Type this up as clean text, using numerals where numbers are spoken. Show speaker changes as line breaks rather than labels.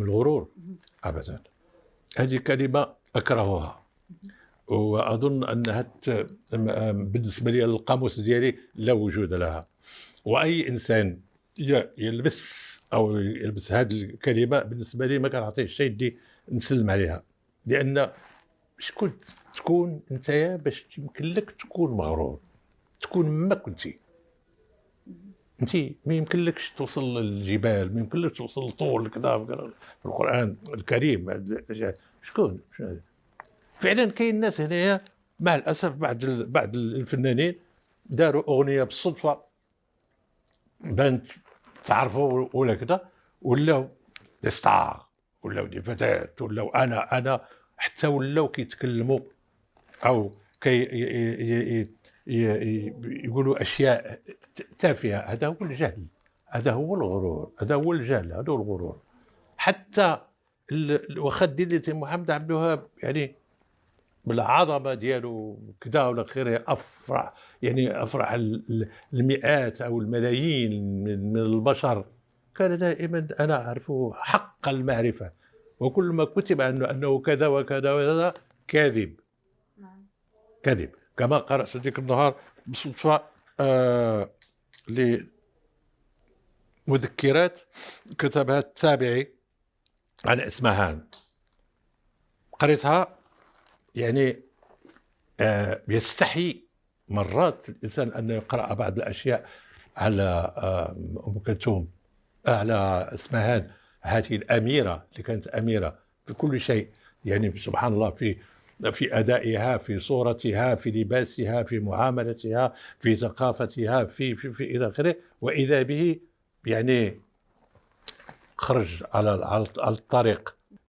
الغرور أبدا. هذه كلمة أكرهها، وأظن أنها بالنسبة لي القاموس ديالي لا وجود لها. وأي إنسان يلبس هذه الكلمة بالنسبة لي ما كنعطيهش يدي نسلم عليها، لأن شكون تكون أنت باش يمكن لك تكون مغرور، تكون ما كنتي. انت ما يمكنلكش توصل للجبال، ما يمكنلكش توصل لطول كذا في القرآن الكريم. شكون فعلا كاين ناس هنايا مع الاسف بعض الفنانين داروا اغنيه بالصدفه بانت تعرفوا ولا كذا، ولاو دي ستار، ولاو دي فتات، ولاو انا حتى ولاو كيتكلموا او يقولوا اشياء تافهه. هذا هو الجهل، هذا هو الغرور، هذا هو الجهل، هذا هو الغرور. حتى واخا دير محمد عبد الوهاب يعني بالعظمه ديالو كذا ولا خيره، افرح المئات او الملايين من البشر، كان دائما انا اعرفه حق المعرفه، وكل ما كتب عنه انه كذا وكذا وكذا كاذب. كذب. كما قرأت ذيك النهار بالصدفة لمذكرات كتبها التابعي عن إسمهان، قريتها يعني يستحي مرات الإنسان أن يقرأ بعض الأشياء على أم كلثوم، على إسمهان، هذه الأميرة اللي كانت أميرة في كل شيء، يعني سبحان الله، في أدائها، في صورتها، في لباسها، في معاملتها، في ثقافتها، في إلى آخره. وإذا به يعني خرج على الطريق